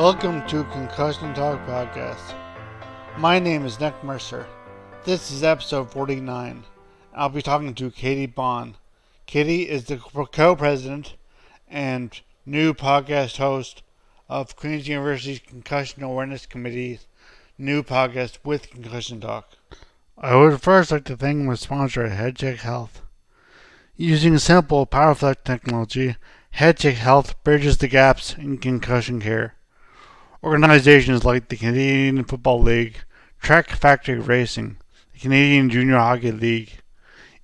Welcome to Concussion Talk Podcast. My name is Nick Mercer. This is episode 49. I'll be talking to Katie Bohn. Katie is the Co-President and new podcast host of Queen's University's Concussion Awareness Committee's new podcast with Concussion Talk. I would first like to thank my sponsor, HeadCheck Health. Using simple, powerful technology, HeadCheck Health bridges the gaps in concussion care. Organizations like the Canadian Football League, Track Factory Racing, the Canadian Junior Hockey League,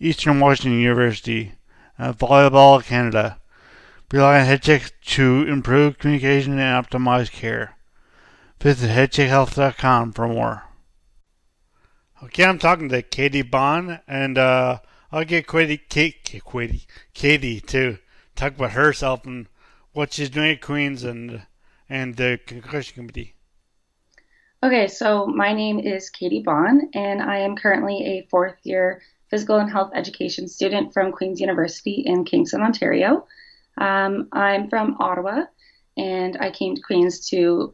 Eastern Washington University, and Volleyball Canada rely on HeadCheck to improve communication and optimize care. Visit headcheckhealth.com for more. Okay, I'm talking to Katie Bohn, and I'll get Katie to talk about herself and what she's doing at Queen's and the Concussion Committee. Okay, so my name is Katie Bohn, and I am currently a fourth-year physical and health education student from Queen's University in Kingston, Ontario. I'm from Ottawa, and I came to Queen's to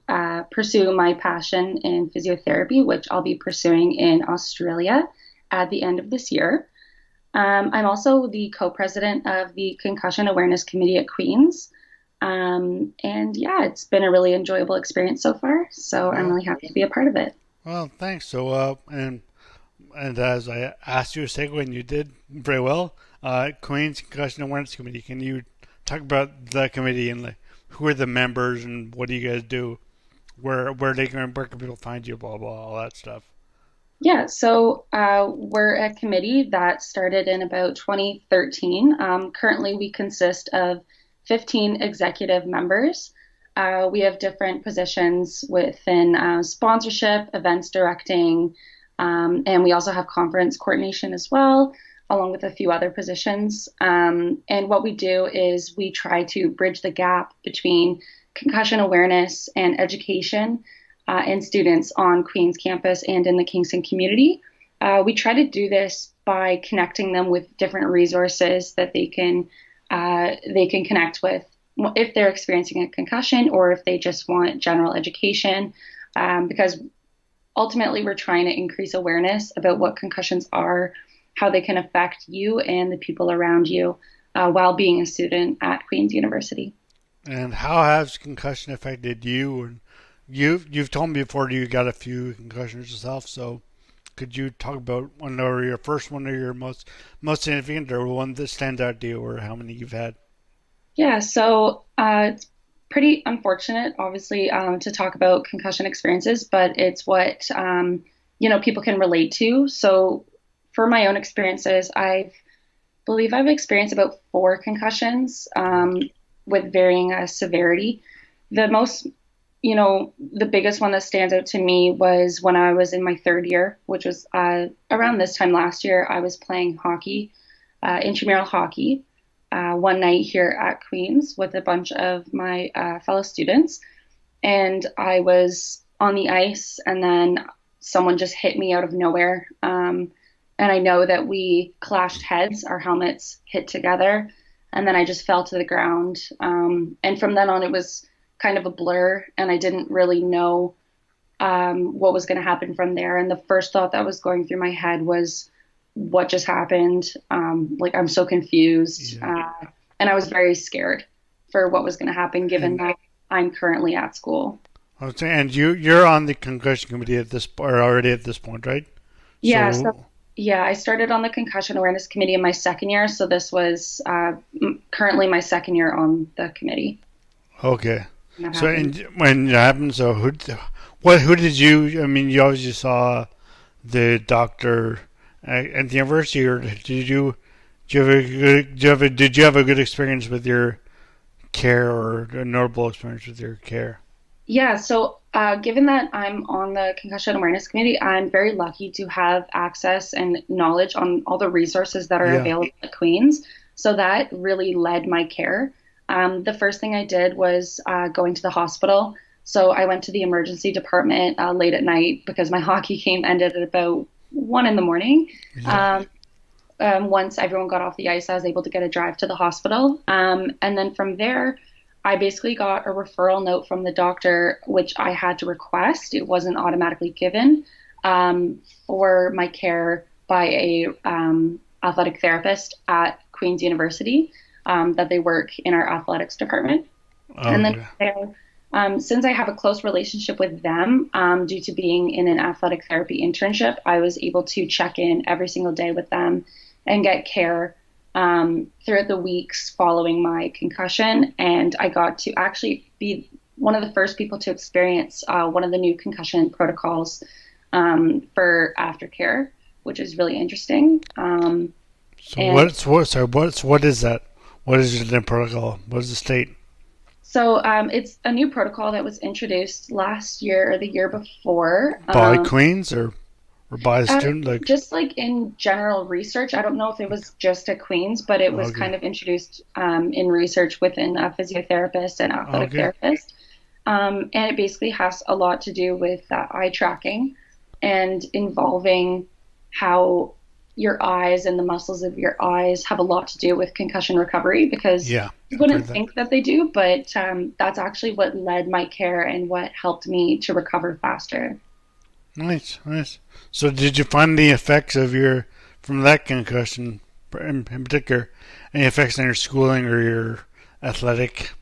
pursue my passion in physiotherapy, which I'll be pursuing in Australia at the end of this year. I'm also the co-president of the Concussion Awareness Committee at Queen's. And yeah, it's been a really enjoyable experience so far, so I'm really happy to be a part of it. Well, thanks. So, and as I asked you to segue, and you did very well, Queen's Concussion Awareness Committee, can you talk about the committee and like, who are the members and what do you guys do? Where can people find you, blah, blah, all that stuff? Yeah, so we're a committee that started in about 2013. Currently, we consist of 15 executive members. We have different positions within sponsorship, events directing, and we also have conference coordination as well, along with a few other positions. And what we do is we try to bridge the gap between concussion awareness and education and students on Queen's campus and in the Kingston community. We try to do this by connecting them with different resources that they can connect with if they're experiencing a concussion or if they just want general education, because ultimately we're trying to increase awareness about what concussions are, how they can affect you and the people around you while being a student at Queen's University. And how has concussion affected you? And you've told me before you got a few concussions yourself, so could you talk about one or your first one or your most significant or one that stands out to you or how many you've had? Yeah, so it's pretty unfortunate, obviously, to talk about concussion experiences, but it's what, people can relate to. So for my own experiences, I believe I've experienced about 4 concussions with varying severity. The biggest one that stands out to me was when I was in my 3rd year, which was around this time last year. I was playing hockey, intramural hockey, one night here at Queen's with a bunch of my fellow students. And I was on the ice, and then someone just hit me out of nowhere. And I know that we clashed heads, our helmets hit together, and then I just fell to the ground. And from then on, it was kind of a blur, and I didn't really know what was going to happen from there. And the first thought that was going through my head was, what just happened? I'm so confused. Yeah. And I was very scared for what was going to happen, given that I'm currently at school. And you're on the concussion committee already at this point, right? Yeah. So I started on the Concussion Awareness Committee in my 2nd year. So this was currently my 2nd year on the committee. Okay. So when it happened, so who did you? I mean, you obviously saw the doctor at the university, or did you have a good experience with your care, or a notable experience with your care? Yeah. So given that I'm on the Concussion Awareness Committee, I'm very lucky to have access and knowledge on all the resources that are available at Queen's. So that really led my care. The first thing I did was going to the hospital. So I went to the emergency department late at night because my hockey game ended at about 1 a.m. Yeah. Once everyone got off the ice, I was able to get a drive to the hospital. And then from there, I basically got a referral note from the doctor, which I had to request. It wasn't automatically given, for my care by a athletic therapist at Queen's University, that they work in our athletics department. And Okay. then since I have a close relationship with them, due to being in an athletic therapy internship, I was able to check in every single day with them and get care throughout the weeks following my concussion. And I got to actually be one of the first people to experience one of the new concussion protocols for aftercare, which is really interesting. So And what is that? What is the protocol? What is the state? so it's a new protocol that was introduced last year or the year before. By Queens or by a student? Like, Just like in general research, I don't know if it was just at Queen's, but it was okay. kind of introduced in research within a physiotherapist and athletic Okay. therapist. And it basically has a lot to do with eye tracking and involving how your eyes and the muscles of your eyes have a lot to do with concussion recovery, because Yeah. you I've heard wouldn't that. think that they do, but that's actually what led my care and what helped me to recover faster. Nice, nice. So did you find the effects of your from that concussion in particular, any effects on your schooling or your athletic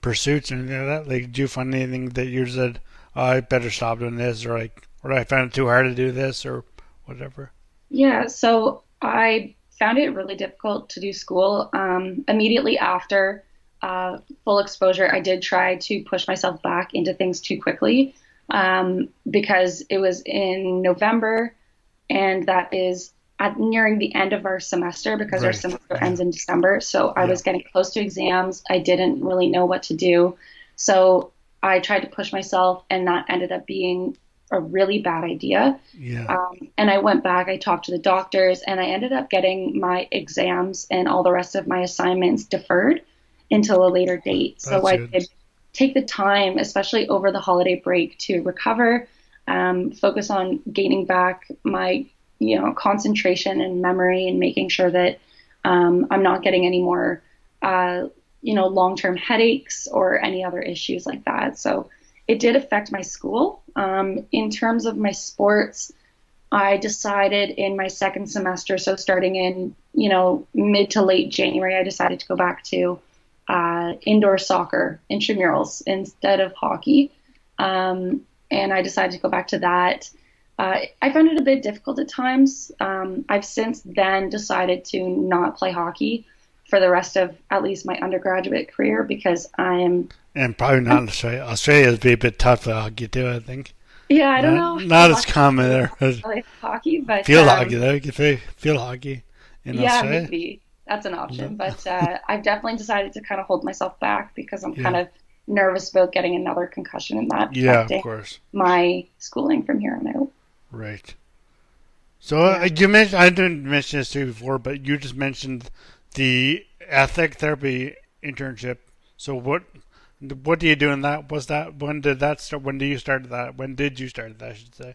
pursuits or anything like that? Like, did you find anything that you said, oh, I better stop doing this, or like, or I found it too hard to do this, or whatever? Yeah, so I found it really difficult to do school. Immediately after full exposure, I did try to push myself back into things too quickly, because it was in November, and that is nearing the end of our semester because our Right. semester ends Yeah. in December. So I Yeah. was getting close to exams. I didn't really know what to do. So I tried to push myself, and that ended up being a really bad idea. Yeah. And I went back, I talked to the doctors, and I ended up getting my exams and all the rest of my assignments deferred until a later date. So That's I good. could take the time, especially over the holiday break, to recover, focus on gaining back my, concentration and memory, and making sure that I'm not getting any more, long-term headaches or any other issues like that. So it did affect my school. In terms of my sports, I decided in my second semester, so starting in, mid to late January, I decided to go back to indoor soccer, intramurals, instead of hockey. And I decided to go back to that. I found it a bit difficult at times. I've since then decided to not play hockey for the rest of at least my undergraduate career, because And probably not in Australia. Australia's be a bit tough for hockey too, I think. yeah, I don't know how Not as much common there. I play hockey, but Field hockey though. You can play field hockey in yeah, Australia. maybe that's an No. option. But I've definitely decided to kind of hold myself back because I'm kind Yeah. of nervous about getting another concussion and that Yeah, of affecting course. my schooling from here on out. Right. So Yeah. you mentioned, I didn't mention this to you before, but you just mentioned the athletic therapy internship. So what do you do in that? Was that when did that start? When did you start that? When did you start that? I should say.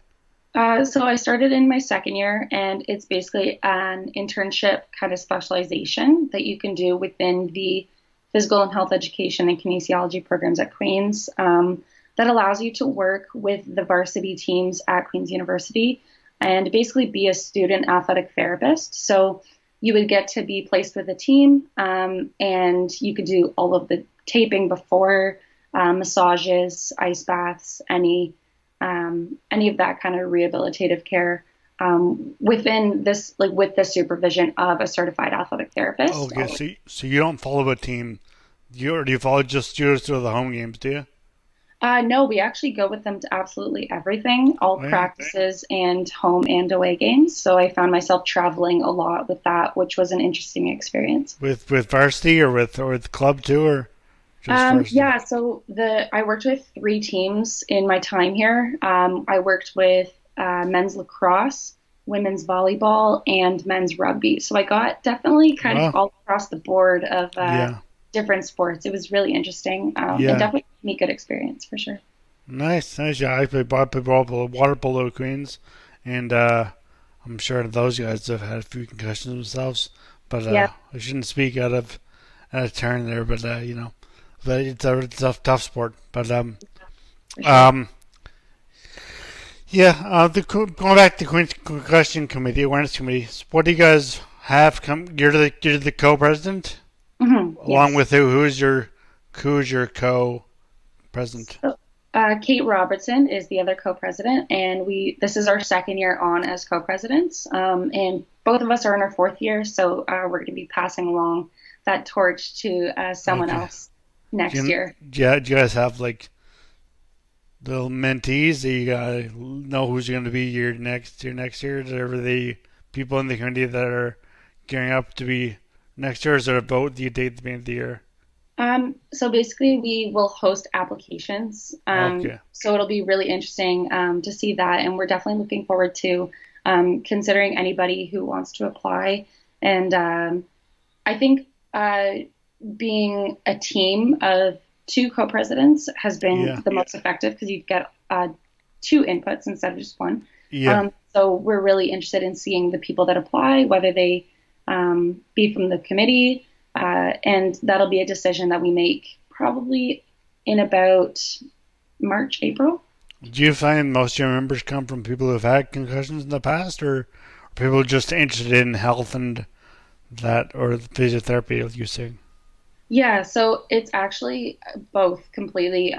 So I started in my second year, and it's basically an internship kind of specialization that you can do within the physical and health education and kinesiology programs at Queen's, that allows you to work with the varsity teams at Queen's University and basically be a student athletic therapist. So you would get to be placed with a team, and you could do all of the taping before, massages, ice baths, any of that kind of rehabilitative care, within this, like with the supervision of a certified athletic therapist. Okay, so you don't follow a team. Do you follow just you just do the home games? Do you? No, we actually go with them to absolutely everything, all Oh, yeah. practices and home and away games. So I found myself traveling a lot with that, which was an interesting experience. With varsity or with club too, or just varsity? Yeah, so I worked with three teams in my time here. I worked with men's lacrosse, women's volleyball, and men's rugby. So I got definitely kind of Wow. all across the board of Yeah. different sports. It was really interesting, and Yeah. definitely gave me a good experience for sure. Nice, nice. Yeah, I played water polo queens, and I'm sure those guys have had a few concussions themselves. But Yeah. I shouldn't speak out of turn there. But but it's a tough sport. But For sure. going back to the concussion committee, awareness committee. What do you guys have come? You're the co-president, along Yes. with who's your co-president? So, Kate Robertson is the other co-president, and this is our second year on as co-presidents, and both of us are in our fourth year, so we're going to be passing along that torch to someone Okay. else next year. Do you guys have like little mentees that you gotta know who's going to be your next year? Are the people in the community that are gearing up to be next year, or is it a vote that you take at the beginning of the year? So basically, we will host applications. Okay. So it'll be really interesting to see that, and we're definitely looking forward to considering anybody who wants to apply. And I think being a team of two co-presidents has been the most effective because you get two inputs instead of just one. Yeah. So we're really interested in seeing the people that apply, whether they be from the committee. And that'll be a decision that we make probably in about March, April. Do you find most of your members come from people who've had concussions in the past, or are people just interested in health and that, or physiotherapy, like you say? Yeah, so it's actually both completely.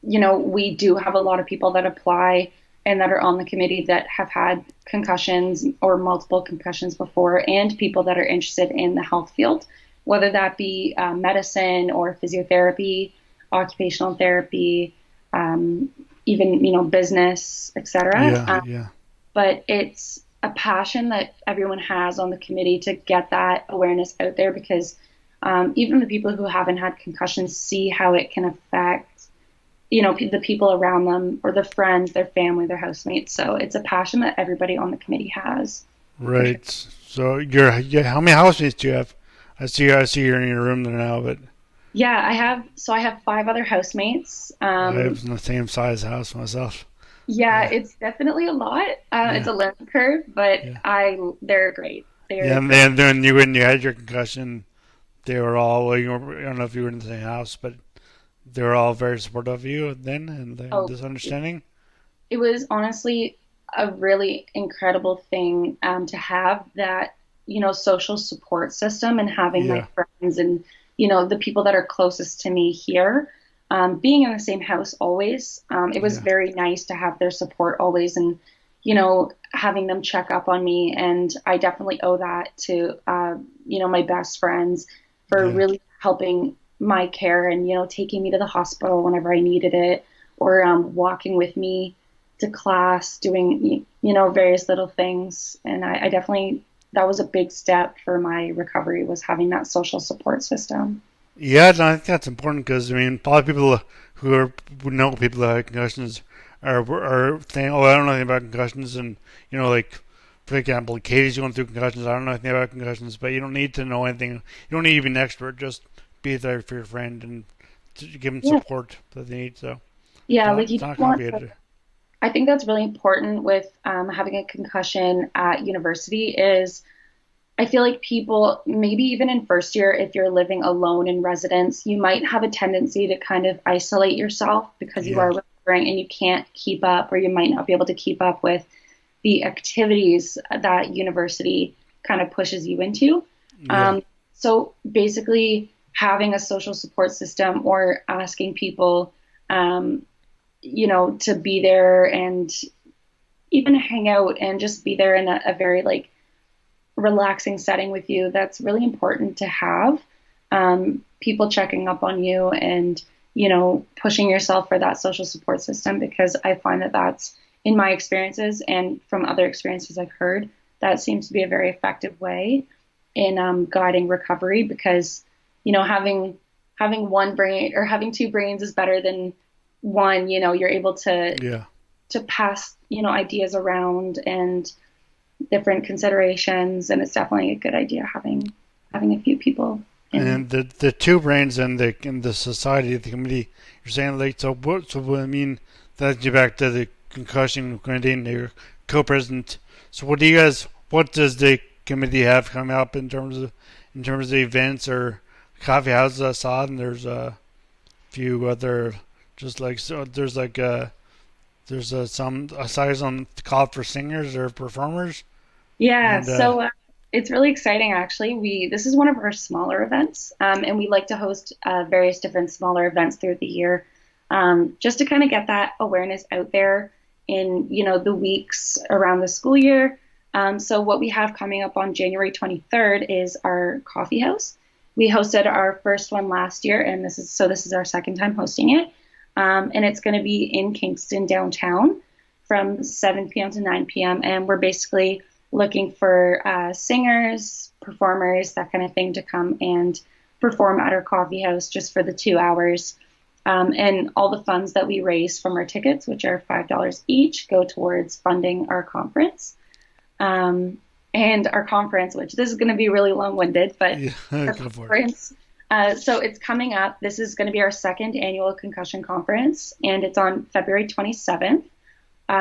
We do have a lot of people that apply and that are on the committee that have had concussions or multiple concussions before, and people that are interested in the health field, whether that be medicine or physiotherapy, occupational therapy, even business, etc. Yeah. But it's a passion that everyone has on the committee to get that awareness out there because even the people who haven't had concussions see how it can affect the people around them or their friends, their family, their housemates. So it's a passion that everybody on the committee has. Right. So how many housemates do you have? I see you're in your room there now, but Yeah, I have five other housemates. I have in the same size house myself. Yeah, Yeah. it's definitely a lot. It's Yeah. a learning curve, but Yeah. they're great. Yeah, They're and great. then when you had your concussion, they were all, well, I don't know if you were in the same house, but they were all very supportive of you then, and Oh, this understanding. it was honestly a really incredible thing to have that, social support system and having my Yeah. friends and, the people that are closest to me here, being in the same house always. It was Yeah. very nice to have their support always and, having them check up on me. And I definitely owe that to, my best friends for Yeah. really helping my care and, taking me to the hospital whenever I needed it or walking with me to class, doing, various little things. And I definitely, that was a big step for my recovery was having that social support system. Yeah, no, I think that's important because I mean, a lot of people who know people that have concussions are saying, "Oh, I don't know anything about concussions," and like for example, Katie's going through concussions. I don't know anything about concussions, but you don't need to know anything. You don't need to be an expert. Just be there for your friend and to give them Yeah. support that they need. So Yeah. Like you it's not don't want, complicated. I think that's really important with having a concussion at university is I feel like people, maybe even in first year, if you're living alone in residence, you might have a tendency to kind of isolate yourself because you are Yeah, recovering and you can't keep up, or you might not be able to keep up with the activities that university kind of pushes you into. yeah, Um, so basically, having a social support system or asking people, um, to be there and even hang out and just be there in a very like relaxing setting with you. That's really important to have. People checking up on you and, pushing yourself for that social support system because I find that that's in my experiences and from other experiences I've heard, that seems to be a very effective way in guiding recovery because, having one brain or having two brains is better than one, you're able yeah. to pass, ideas around and different considerations, and it's definitely a good idea having a few people in. And the two brains in the society, the committee, you're saying like so I mean that you back to the concussion committee and your co-president. So what does the committee have coming up in terms of events or coffee houses? I saw and there's few other, just like, so there's like some a size on called for singers or performers, Yeah, and so it's really exciting actually. This is one of our smaller events, and we like to host various different smaller events throughout the year, just to kind of get that awareness out there in the weeks around the school year. So what we have coming up on January 23rd is our coffee house. We hosted our first one last year, and this is our second time hosting it, and it's going to be in Kingston downtown from 7 p.m. to 9 p.m. And we're basically looking for singers, performers, that kind of thing to come and perform at our coffee house just for the 2 hours. And all the funds that we raise from our tickets, which are $5 each, go towards funding our conference. And our conference, which this is going to be really long-winded, but yeah, our go for it. conference, so it's coming up. This is going to be our second annual concussion conference, and it's on February 27th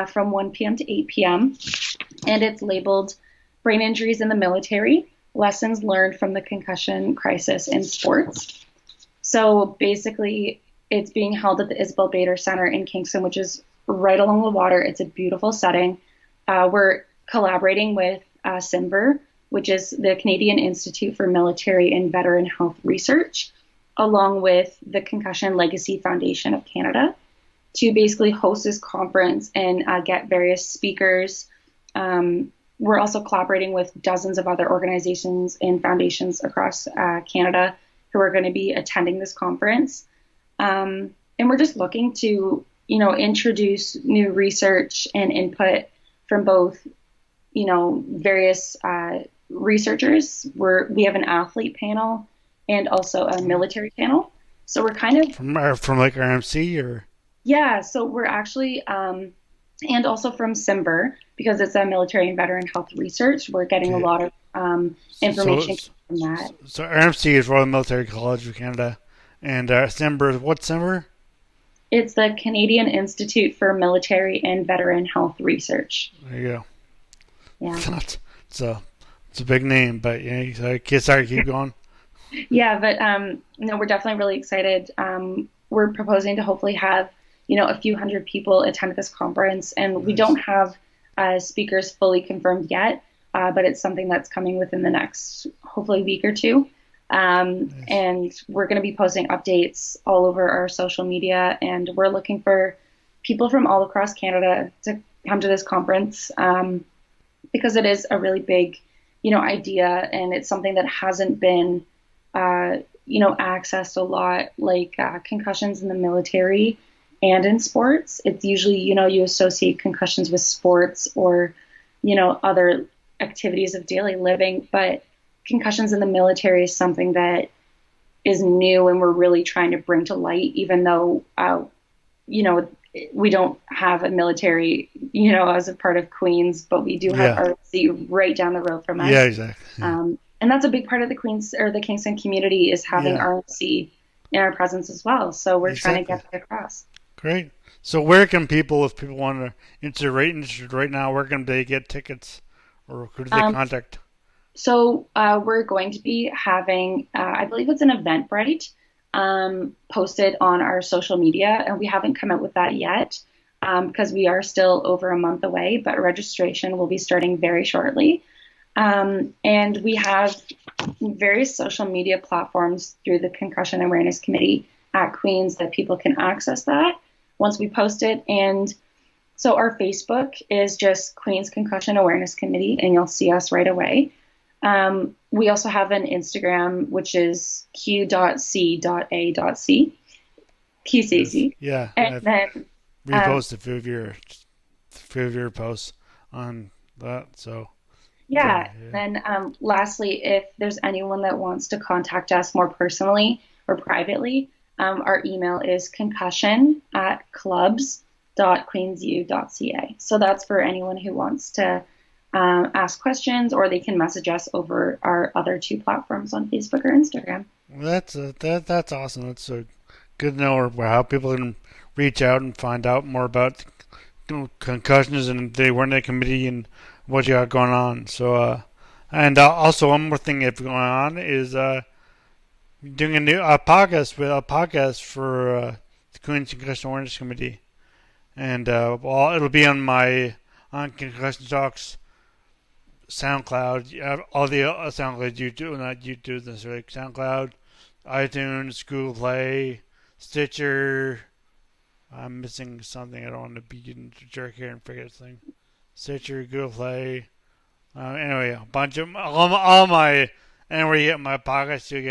from 1 p.m. to 8 p.m. And it's labeled Brain Injuries in the Military, Lessons Learned from the Concussion Crisis in Sports. So basically, it's being held at the Isabel Bader Center in Kingston, which is right along the water. It's a beautiful setting. We're collaborating with CIMVR, which is the Canadian Institute for Military and Veteran Health Research, along with the Concussion Legacy Foundation of Canada, to basically host this conference and get various speakers. We're also collaborating with dozens of other organizations and foundations across Canada who are going to be attending this conference. And we're just looking to, introduce new research and input from both, various researchers. We have an athlete panel and also a military panel. So we're kind of from like RMC or yeah. So we're actually and also from CIMVR, because it's a military and veteran health research. We're getting a lot of information from that. So RMC is Royal Military College of Canada, and CIMVR. What's CIMVR? It's the Canadian Institute for Military and Veteran Health Research. There you go. Yeah. It's a big name, but sorry, keep going. Yeah, but no, we're definitely really excited. We're proposing to hopefully have a few hundred people attend this conference, and Nice. We don't have speakers fully confirmed yet, but it's something that's coming within the next hopefully week or two. Nice. And we're going to be posting updates all over our social media, and we're looking for people from all across Canada to come to this conference, because it is a really big, idea, and it's something that hasn't been, accessed a lot, like concussions in the military and in sports. It's usually, you associate concussions with sports or, other activities of daily living, but concussions in the military is something that is new and we're really trying to bring to light, even though, we don't have a military, as a part of Queens, but we do have RC right down the road from us. Yeah, exactly. Yeah. And that's a big part of the Queens or the Kingston community, is having RC in our presence as well. So we're trying to get that across. Great. So where can people, if people want to interested right now, where can they get tickets, or who do they contact? So we're going to be having, I believe it's an Eventbrite, posted on our social media, and we haven't come out with that yet because we are still over a month away, but registration will be starting very shortly. And we have various social media platforms through the Concussion Awareness Committee at Queens that people can access that once we post it. And so our Facebook is just Queens Concussion Awareness Committee, and you'll see us right away. We also have an Instagram, which is q.c.a.c, QCAC. Yeah, and then repost a few of your posts on that. So yeah. Then lastly, if there's anyone that wants to contact us more personally or privately, our email is concussion@clubs.queensu.ca. So that's for anyone who wants to ask questions, or they can message us over our other two platforms on Facebook or Instagram. Well, that's awesome. That's so good to know how people can reach out and find out more about concussions and the awareness committee and what you got going on. So, and also one more thing if going on is doing a podcast for the Queen's Concussion Awareness Committee, and it'll be on Concussion Talks SoundCloud, all the SoundCloud YouTube, not YouTube necessarily, SoundCloud, iTunes, Google Play, Stitcher. I'm missing something. I don't want to be getting a jerk here and forget something. Stitcher, Google Play. Anyway, a bunch of all my anywhere you get my podcasts, you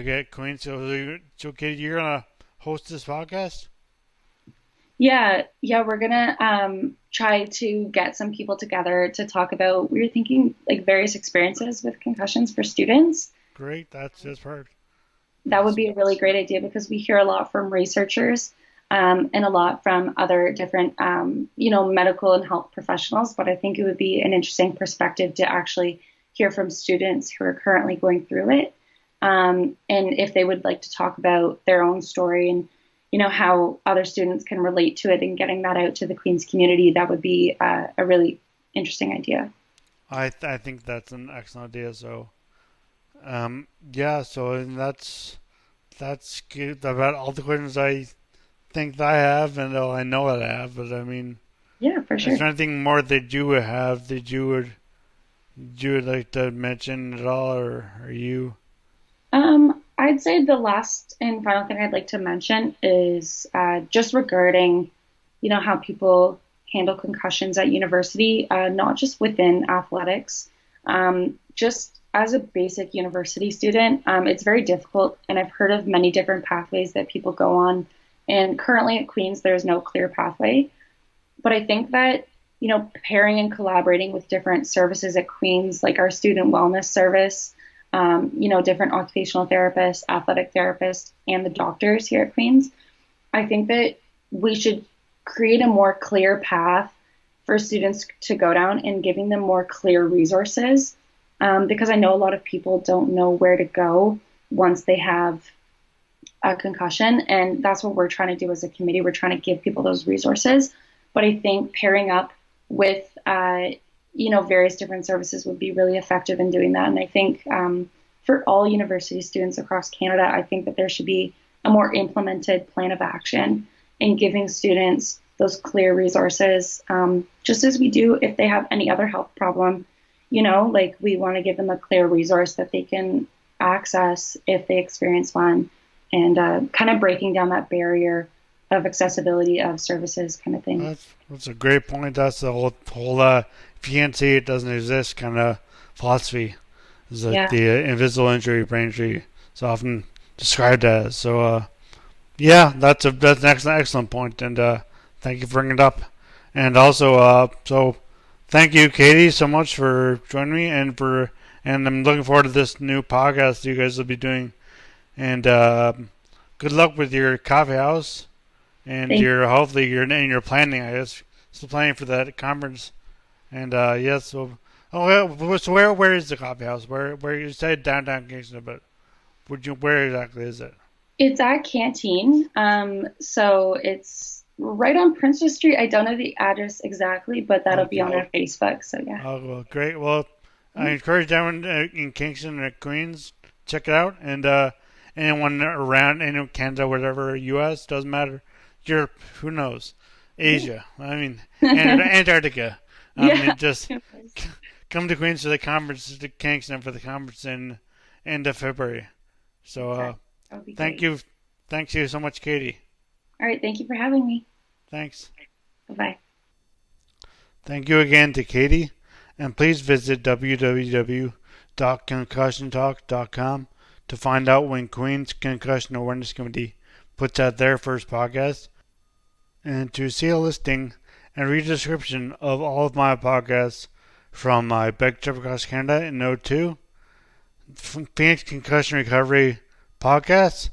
get Queen. So Katie, you're gonna host this podcast. Yeah, we're gonna try to get some people together to talk about. We were thinking like various experiences with concussions for students. Great, that's perfect. That would be a really great idea because we hear a lot from researchers and a lot from other different, medical and health professionals. But I think it would be an interesting perspective to actually hear from students who are currently going through it, and if they would like to talk about their own story and how other students can relate to it and getting that out to the Queen's community. That would be a really interesting idea. I think that's an excellent idea. So, yeah. So that's good about all the questions I think that I have, and I know that I have. But I mean, yeah, for sure. Is there anything more that you would have that you would like to mention at all, or are you? I'd say the last and final thing I'd like to mention is just regarding, how people handle concussions at university, not just within athletics. Just as a basic university student, it's very difficult, and I've heard of many different pathways that people go on. And currently at Queen's, there's no clear pathway. But I think that, pairing and collaborating with different services at Queen's, like our student wellness service, different occupational therapists, athletic therapists, and the doctors here at Queen's, I think that we should create a more clear path for students to go down and giving them more clear resources, because I know a lot of people don't know where to go once they have a concussion, and that's what we're trying to do as a committee. We're trying to give people those resources, but I think pairing up with various different services would be really effective in doing that. And I think for all university students across Canada, I think that there should be a more implemented plan of action in giving students those clear resources, just as we do if they have any other health problem. Like we want to give them a clear resource that they can access if they experience one, and kind of breaking down that barrier of accessibility of services kind of thing. That's a great point. That's the whole if you can't see it, doesn't exist kind of philosophy. Is like the invisible injury, brain injury. It's often described as. So, that's an excellent point, and thank you for bringing it up. And also, so thank you, Katie, so much for joining me, and I'm looking forward to this new podcast you guys will be doing. And good luck with your coffee house, and hopefully you're planning. I guess still planning for that conference. And so where is the coffee house? Where you said downtown Kingston, but where exactly is it? It's at Canteen. So it's right on Princess Street. I don't know the address exactly, but that'll be on our Facebook. So yeah. Oh well, great. Well, I encourage everyone in Kingston and at Queens, check it out, and anyone around Canada, whatever, U.S. doesn't matter. Europe, who knows? Asia. I mean, Antarctica. Just come to Queens for the conference, to Kingston for the conference in end of February. So, thank you. Thanks you so much, Katie. All right. Thank you for having me. Thanks. Bye-bye. Thank you again to Katie. And please visit www.concussiontalk.com to find out when Queen's Concussion Awareness Committee puts out their first podcast, and to see a listing and read a description of all of my podcasts from my big trip across Canada in '02, Phoenix Concussion Recovery podcasts,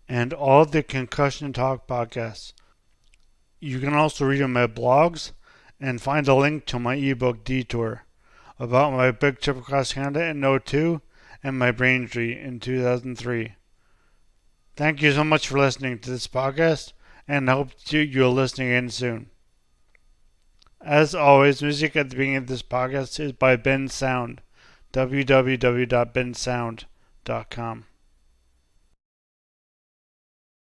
and all of the Concussion Talk podcasts. You can also read my blogs and find a link to my ebook Detour about my big trip across Canada in '02 and my brain injury in 2003. Thank you so much for listening to this podcast, and I hope you'll listen again soon. As always, music at the beginning of this podcast is by Ben Sound, www.bensound.com. internship.com.